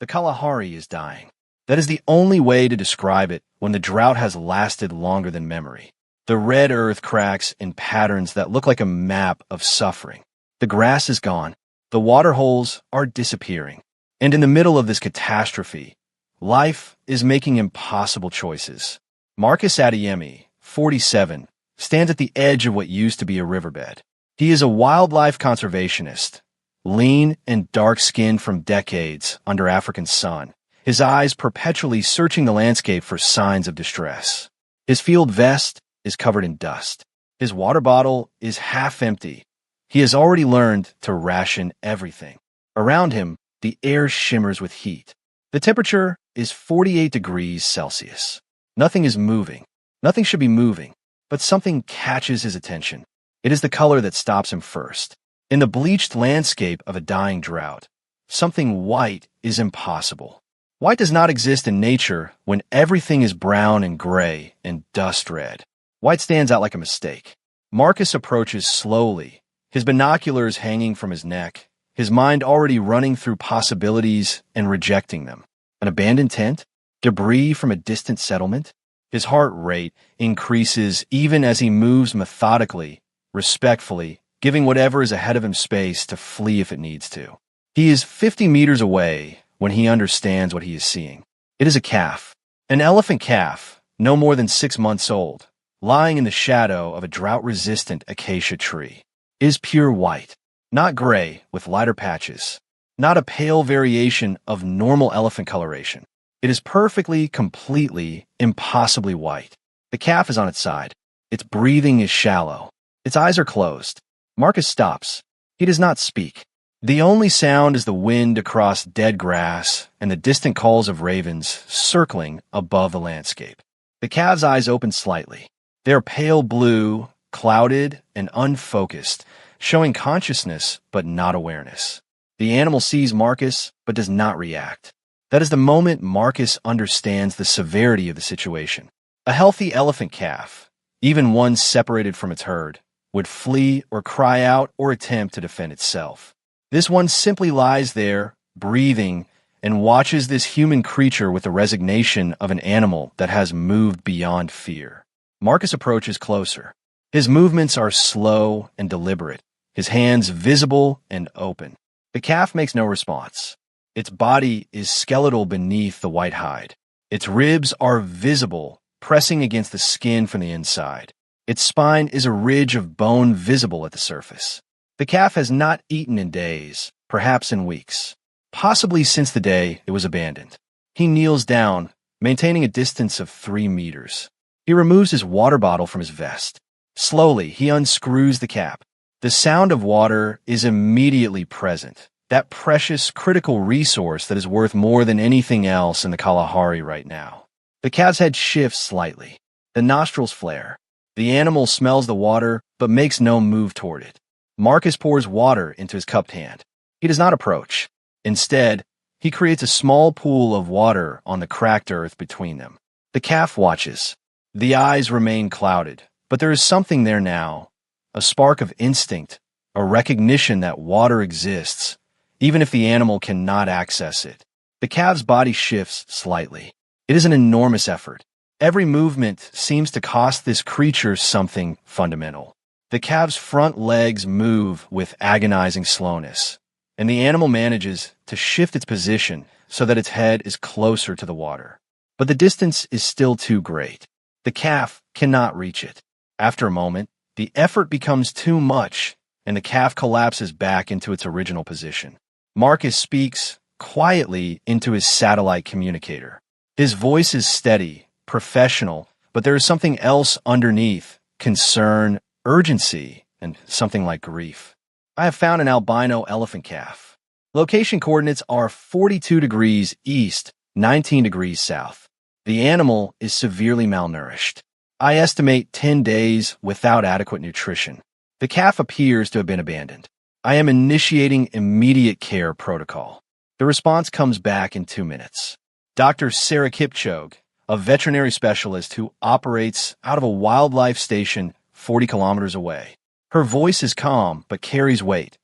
The Kalahari is dying. That is the only way to describe it when the drought has lasted longer than memory. The red earth cracks in patterns that look like a map of suffering. The grass is gone. The water holes are disappearing. And in the middle of this catastrophe, life is making impossible choices. Marcus Adeyemi, 47, stands at the edge of what used to be a riverbed. He is a wildlife conservationist, lean and dark-skinned from decades under African sun, his eyes perpetually searching the landscape for signs of distress. His field vest is covered in dust. His water bottle is half empty. He has already learned to ration everything. Around him, the air shimmers with heat. The temperature is 48 degrees Celsius. Nothing is moving. Nothing should be moving, but something catches his attention. It is the color that stops him first. In the bleached landscape of a dying drought, something white is impossible. White does not exist in nature when everything is brown and gray and dust red. White stands out like a mistake. Marcus approaches slowly, his binoculars hanging from his neck, his mind already running through possibilities and rejecting them. An abandoned tent? Debris from a distant settlement? His heart rate increases even as he moves methodically, respectfully, giving whatever is ahead of him space to flee if it needs to. He is 50 meters away when he understands what he is seeing. It is a calf, an elephant calf, no more than 6 months old, lying in the shadow of a drought-resistant acacia tree. It is pure white, not gray with lighter patches, not a pale variation of normal elephant coloration. It is perfectly, completely, impossibly white. The calf is on its side. Its breathing is shallow. Its eyes are closed. Marcus stops. He does not speak. The only sound is the wind across dead grass and the distant calls of ravens circling above the landscape. The calf's eyes open slightly. They are pale blue, clouded, and unfocused, showing consciousness but not awareness. The animal sees Marcus but does not react. That is the moment Marcus understands the severity of the situation. A healthy elephant calf, even one separated from its herd, would flee or cry out or attempt to defend itself. This one simply lies there, breathing, and watches this human creature with the resignation of an animal that has moved beyond fear. Marcus approaches closer. His movements are slow and deliberate, his hands visible and open. The calf makes no response. Its body is skeletal beneath the white hide. Its ribs are visible, pressing against the skin from the inside. Its spine is a ridge of bone visible at the surface. The calf has not eaten in days, perhaps in weeks, possibly since the day it was abandoned. He kneels down, maintaining a distance of 3 meters. He removes his water bottle from his vest. Slowly, he unscrews the cap. The sound of water is immediately present, that precious, critical resource that is worth more than anything else in the Kalahari right now. The calf's head shifts slightly. The nostrils flare. The animal smells the water, but makes no move toward it. Marcus pours water into his cupped hand. He does not approach. Instead, he creates a small pool of water on the cracked earth between them. The calf watches. The eyes remain clouded, but there is something there now, a spark of instinct, a recognition that water exists, even if the animal cannot access it. The calf's body shifts slightly. It is an enormous effort. Every movement seems to cost this creature something fundamental. The calf's front legs move with agonizing slowness, and the animal manages to shift its position so that its head is closer to the water. But the distance is still too great. The calf cannot reach it. After a moment, the effort becomes too much, and the calf collapses back into its original position. Marcus speaks quietly into his satellite communicator. His voice is steady, professional, but there is something else underneath: concern, urgency, and something like grief. I have found an albino elephant calf. Location coordinates are 42 degrees east, 19 degrees south. The animal is severely malnourished. I estimate 10 days without adequate nutrition. The calf appears to have been abandoned. I am initiating immediate care protocol. The response comes back in 2 minutes. Dr. Sarah Kipchoge, a veterinary specialist who operates out of a wildlife station 40 kilometers away. Her voice is calm but carries weight.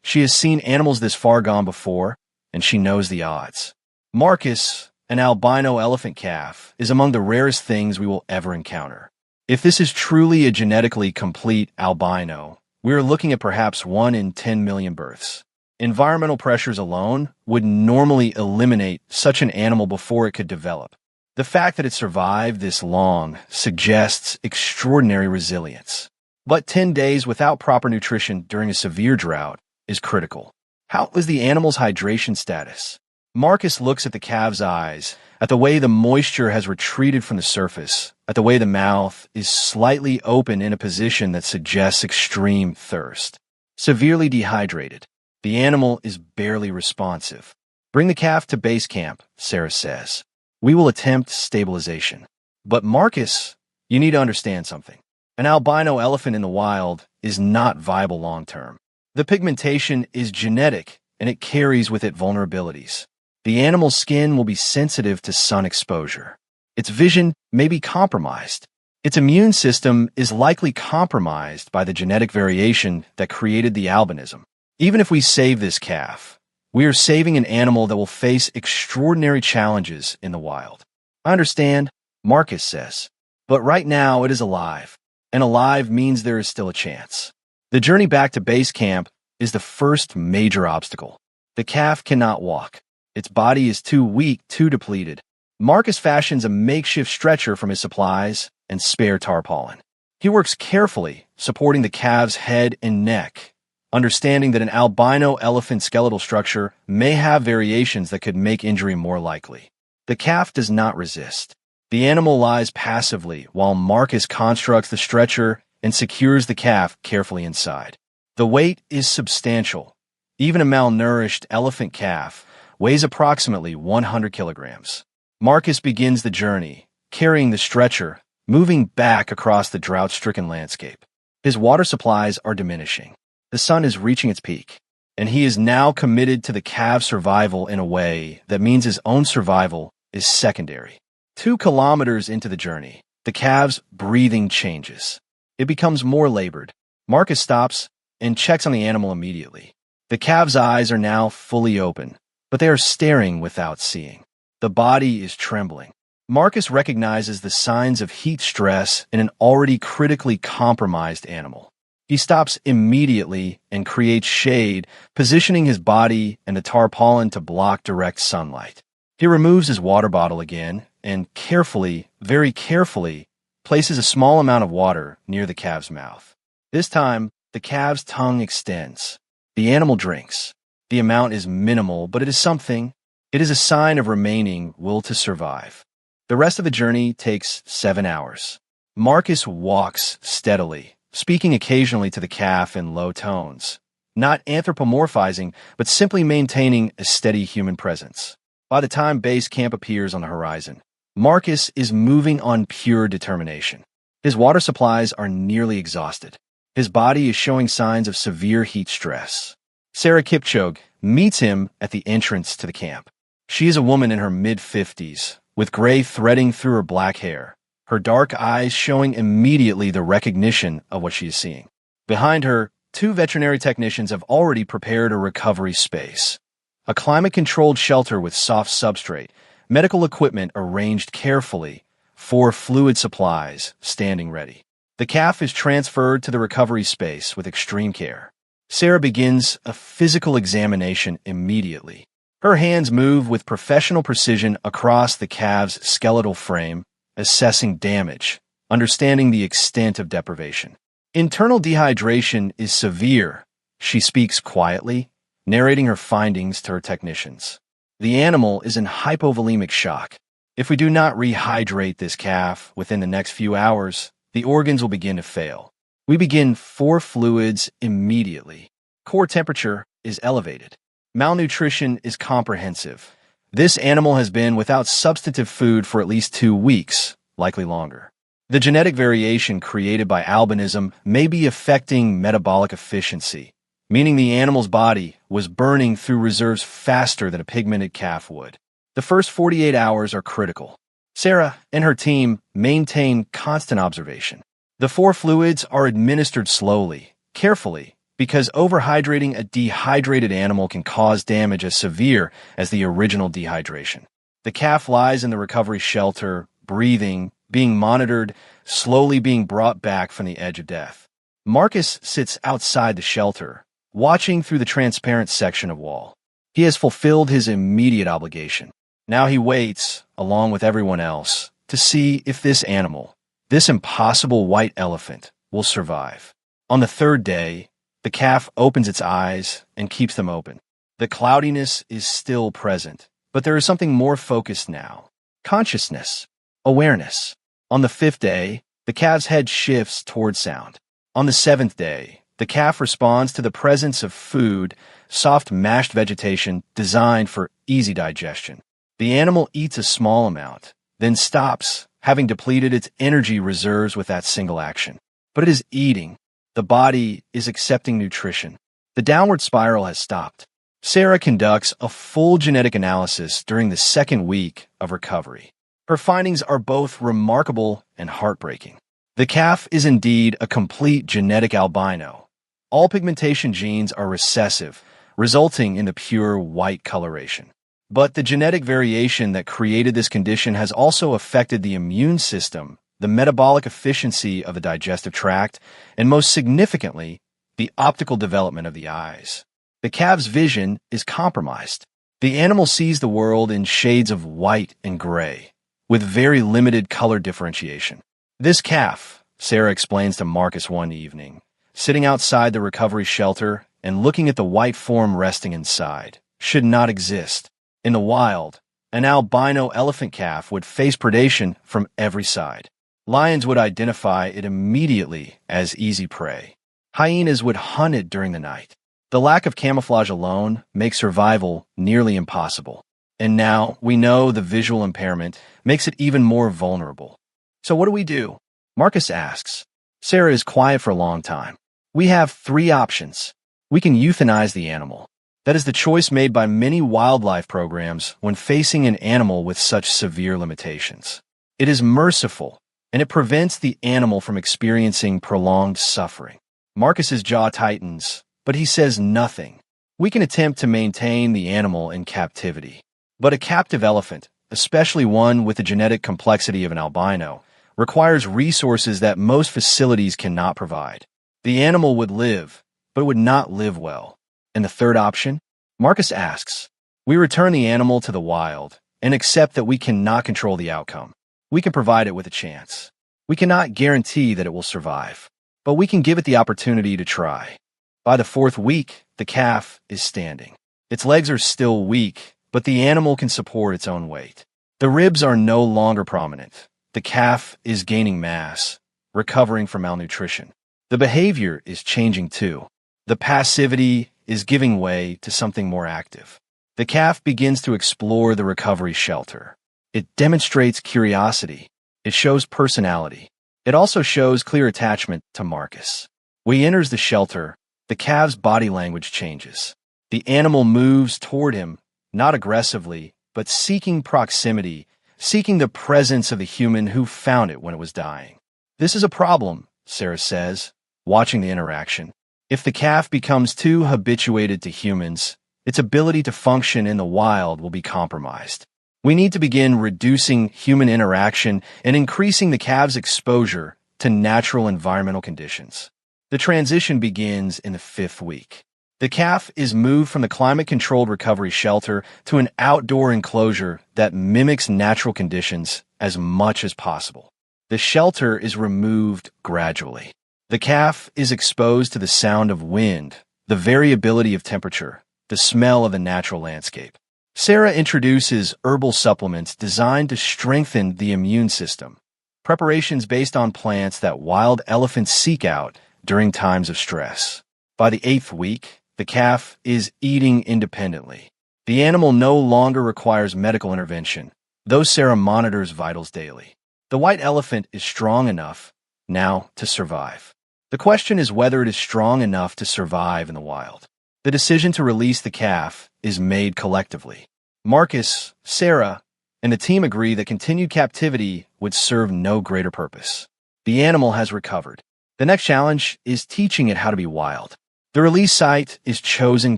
She has seen animals this far gone before, and she knows the odds. Marcus, an albino elephant calf, is among the rarest things we will ever encounter. If this is truly a genetically complete albino, we are looking at perhaps 1 in 10 million births. Environmental pressures alone would normally eliminate such an animal before it could develop. The fact that it survived this long suggests extraordinary resilience. But 10 days without proper nutrition during a severe drought is critical. How was the animal's hydration status? Marcus looks at the calf's eyes, at the way the moisture has retreated from the surface, at the way the mouth is slightly open in a position that suggests extreme thirst. Severely dehydrated. The animal is barely responsive. Bring the calf to base camp, Sarah says. We will attempt stabilization. But Marcus, you need to understand something. An albino elephant in the wild is not viable long-term. The pigmentation is genetic, and it carries with it vulnerabilities. The animal's skin will be sensitive to sun exposure. Its vision may be compromised. Its immune system is likely compromised by the genetic variation that created the albinism. Even if we save this calf, we are saving an animal that will face extraordinary challenges in the wild. I understand, Marcus says, but right now it is alive, and alive means there is still a chance. The journey back to base camp is the first major obstacle. The calf cannot walk. Its body is too weak, too depleted. Marcus fashions a makeshift stretcher from his supplies and spare tarpaulin. He works carefully, supporting the calf's head and neck, understanding that an albino elephant skeletal structure may have variations that could make injury more likely. The calf does not resist. The animal lies passively while Marcus constructs the stretcher and secures the calf carefully inside. The weight is substantial. Even a malnourished elephant calf weighs approximately 100 kilograms. Marcus begins the journey, carrying the stretcher, moving back across the drought-stricken landscape. His water supplies are diminishing. The sun is reaching its peak, and he is now committed to the calf's survival in a way that means his own survival is secondary. 2 kilometers into the journey, the calf's breathing changes. It becomes more labored. Marcus stops and checks on the animal immediately. The calf's eyes are now fully open, but they are staring without seeing. The body is trembling. Marcus recognizes the signs of heat stress in an already critically compromised animal. He stops immediately and creates shade, positioning his body and the tarpaulin to block direct sunlight. He removes his water bottle again and carefully, very carefully, places a small amount of water near the calf's mouth. This time, the calf's tongue extends. The animal drinks. The amount is minimal, but it is something. It is a sign of remaining will to survive. The rest of the journey takes 7 hours. Marcus walks steadily, speaking occasionally to the calf in low tones, not anthropomorphizing, but simply maintaining a steady human presence. By the time base camp appears on the horizon, Marcus is moving on pure determination. His water supplies are nearly exhausted. His body is showing signs of severe heat stress. Sarah Kipchoge meets him at the entrance to the camp. She is a woman in her mid-50s, with gray threading through her black hair, her dark eyes showing immediately the recognition of what she is seeing. Behind her, 2 veterinary technicians have already prepared a recovery space. A climate-controlled shelter with soft substrate, medical equipment arranged carefully, 4 fluid supplies standing ready. The calf is transferred to the recovery space with extreme care. Sarah begins a physical examination immediately. Her hands move with professional precision across the calf's skeletal frame, assessing damage, understanding the extent of deprivation. Internal dehydration is severe, she speaks quietly, narrating her findings to her technicians. The animal is in hypovolemic shock. If we do not rehydrate this calf within the next few hours, the organs will begin to fail. We begin 4 fluids immediately. Core temperature is elevated. Malnutrition is comprehensive. This animal has been without substantive food for at least 2 weeks, likely longer. The genetic variation created by albinism may be affecting metabolic efficiency, meaning the animal's body was burning through reserves faster than a pigmented calf would. The first 48 hours are critical. Sarah and her team maintain constant observation. The 4 fluids are administered slowly, carefully, because overhydrating a dehydrated animal can cause damage as severe as the original dehydration. The calf lies in the recovery shelter, breathing, being monitored, slowly being brought back from the edge of death. Marcus sits outside the shelter, watching through the transparent section of wall. He has fulfilled his immediate obligation. Now he waits, along with everyone else, to see if this animal, this impossible white elephant, will survive. On the third day, the calf opens its eyes and keeps them open. The cloudiness is still present, but there is something more focused now. Consciousness, awareness. On the fifth day, the calf's head shifts toward sound. On the seventh day, the calf responds to the presence of food, soft mashed vegetation designed for easy digestion. The animal eats a small amount, then stops, having depleted its energy reserves with that single action. But it is eating. The body is accepting nutrition. The downward spiral has stopped. Sarah conducts a full genetic analysis during the second week of recovery. Her findings are both remarkable and heartbreaking. The calf is indeed a complete genetic albino. All pigmentation genes are recessive, resulting in the pure white coloration. But the genetic variation that created this condition has also affected the immune system, the metabolic efficiency of the digestive tract, and most significantly, the optical development of the eyes. The calf's vision is compromised. The animal sees the world in shades of white and gray, with very limited color differentiation. This calf, Sarah explains to Marcus one evening, sitting outside the recovery shelter and looking at the white form resting inside, should not exist. In the wild, an albino elephant calf would face predation from every side. Lions would identify it immediately as easy prey. Hyenas would hunt it during the night. The lack of camouflage alone makes survival nearly impossible. And now we know the visual impairment makes it even more vulnerable. So what do we do? Marcus asks. Sarah is quiet for a long time. We have three options. We can euthanize the animal. That is the choice made by many wildlife programs when facing an animal with such severe limitations. It is merciful, and it prevents the animal from experiencing prolonged suffering. Marcus's jaw tightens, but he says nothing. We can attempt to maintain the animal in captivity. But a captive elephant, especially one with the genetic complexity of an albino, requires resources that most facilities cannot provide. The animal would live, but it would not live well. And the third option? Marcus asks. We return the animal to the wild and accept that we cannot control the outcome. We can provide it with a chance. We cannot guarantee that it will survive, but we can give it the opportunity to try. By the fourth week, the calf is standing. Its legs are still weak, but the animal can support its own weight. The ribs are no longer prominent. The calf is gaining mass, recovering from malnutrition. The behavior is changing too. The passivity is giving way to something more active. The calf begins to explore the recovery shelter. It demonstrates curiosity. It shows personality. It also shows clear attachment to Marcus. When he enters the shelter, the calf's body language changes. The animal moves toward him, not aggressively, but seeking proximity, seeking the presence of the human who found it when it was dying. This is a problem, Sarah says, watching the interaction. If the calf becomes too habituated to humans, its ability to function in the wild will be compromised. We need to begin reducing human interaction and increasing the calf's exposure to natural environmental conditions. The transition begins in the fifth week. The calf is moved from the climate-controlled recovery shelter to an outdoor enclosure that mimics natural conditions as much as possible. The shelter is removed gradually. The calf is exposed to the sound of wind, the variability of temperature, the smell of the natural landscape. Sarah introduces herbal supplements designed to strengthen the immune system, preparations based on plants that wild elephants seek out during times of stress. By the 8th week, the calf is eating independently. The animal no longer requires medical intervention, though Sarah monitors vitals daily. The white elephant is strong enough now to survive. The question is whether it is strong enough to survive in the wild. The decision to release the calf is made collectively. Marcus, Sarah, and the team agree that continued captivity would serve no greater purpose. The animal has recovered. The next challenge is teaching it how to be wild. The release site is chosen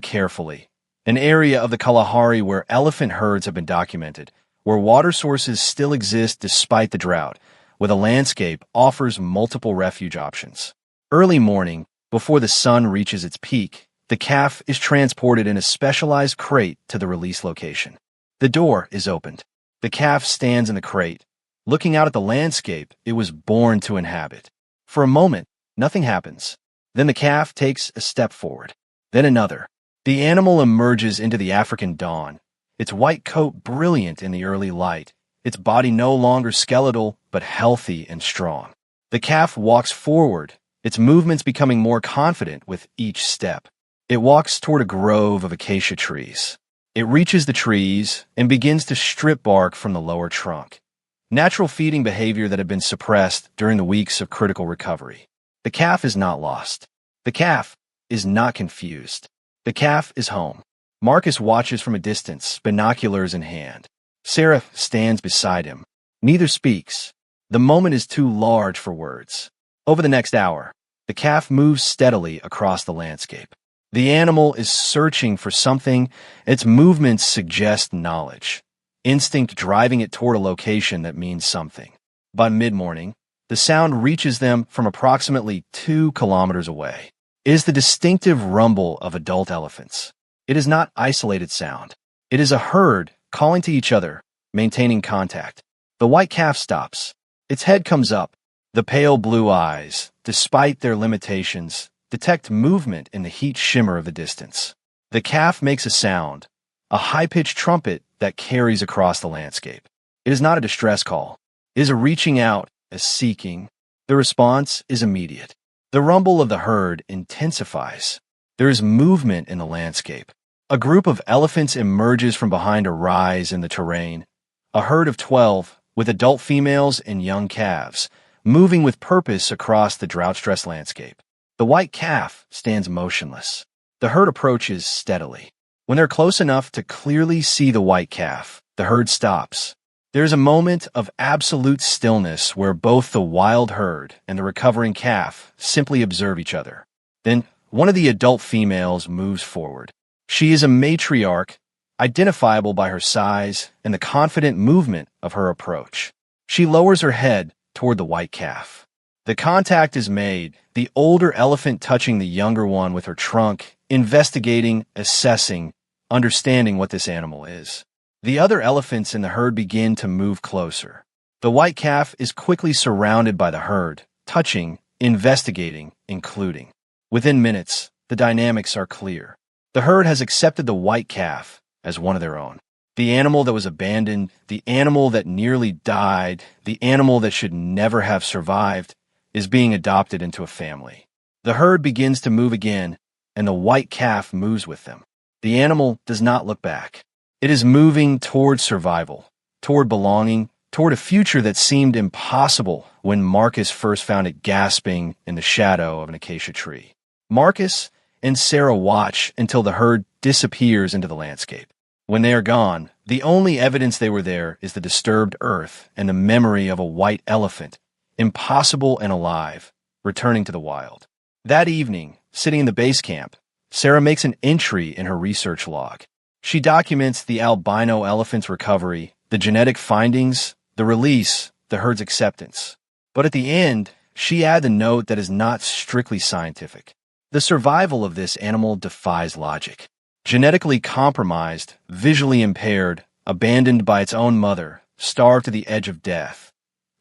carefully, an area of the Kalahari where elephant herds have been documented, where water sources still exist despite the drought, where the landscape offers multiple refuge options. Early morning, before the sun reaches its peak, the calf is transported in a specialized crate to the release location. The door is opened. The calf stands in the crate, looking out at the landscape it was born to inhabit. For a moment, nothing happens. Then the calf takes a step forward, then another. The animal emerges into the African dawn, its white coat brilliant in the early light, its body no longer skeletal but healthy and strong. The calf walks forward, its movements becoming more confident with each step. It walks toward a grove of acacia trees. It reaches the trees and begins to strip bark from the lower trunk. Natural feeding behavior that had been suppressed during the weeks of critical recovery. The calf is not lost. The calf is not confused. The calf is home. Marcus watches from a distance, binoculars in hand. Sarah stands beside him. Neither speaks. The moment is too large for words. Over the next hour, the calf moves steadily across the landscape. The animal is searching for something. Its movements suggest knowledge. Instinct driving it toward a location that means something. By mid-morning, the sound reaches them from approximately 2 kilometers away. It is the distinctive rumble of adult elephants. It is not isolated sound. It is a herd calling to each other, maintaining contact. The white calf stops. Its head comes up. The pale blue eyes, despite their limitations, detect movement in the heat shimmer of the distance. The calf makes a sound, a high-pitched trumpet that carries across the landscape. It is not a distress call. It is a reaching out, a seeking. The response is immediate. The rumble of the herd intensifies. There is movement in the landscape. A group of elephants emerges from behind a rise in the terrain. A herd of 12, with adult females and young calves, moving with purpose across the drought-stressed landscape. The white calf stands motionless. The herd approaches steadily. When they're close enough to clearly see the white calf, the herd stops. There's a moment of absolute stillness where both the wild herd and the recovering calf simply observe each other. Then, one of the adult females moves forward. She is a matriarch, identifiable by her size and the confident movement of her approach. She lowers her head toward the white calf. The contact is made, the older elephant touching the younger one with her trunk, investigating, assessing, understanding what this animal is. The other elephants in the herd begin to move closer. The white calf is quickly surrounded by the herd, touching, investigating, including. Within minutes, the dynamics are clear. The herd has accepted the white calf as one of their own. The animal that was abandoned, the animal that nearly died, the animal that should never have survived, is being adopted into a family. The herd begins to move again, and the white calf moves with them. The animal does not look back. It is moving toward survival, toward belonging, toward a future that seemed impossible when Marcus first found it gasping in the shadow of an acacia tree. Marcus and Sarah watch until the herd disappears into the landscape. When they are gone, the only evidence they were there is the disturbed earth and the memory of a white elephant, impossible and alive, returning to the wild. That evening, sitting in the base camp, Sarah makes an entry in her research log. She documents the albino elephant's recovery, the genetic findings, the release, the herd's acceptance. But at the end, she adds a note that is not strictly scientific. The survival of this animal defies logic. Genetically compromised, visually impaired, abandoned by its own mother, starved to the edge of death.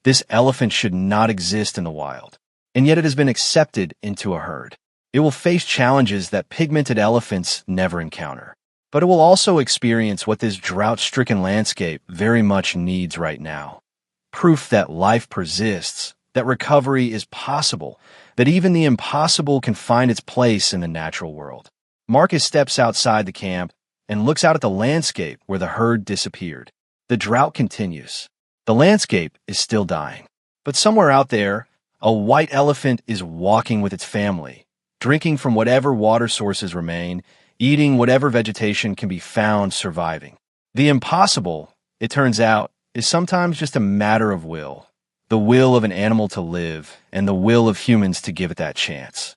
This elephant should not exist in the wild, and yet it has been accepted into a herd. It will face challenges that pigmented elephants never encounter. But it will also experience what this drought-stricken landscape very much needs right now. Proof that life persists, that recovery is possible, that even the impossible can find its place in the natural world. Marcus steps outside the camp and looks out at the landscape where the herd disappeared. The drought continues. The landscape is still dying. But somewhere out there, a white elephant is walking with its family, drinking from whatever water sources remain, eating whatever vegetation can be found surviving. The impossible, it turns out, is sometimes just a matter of will. The will of an animal to live, and the will of humans to give it that chance.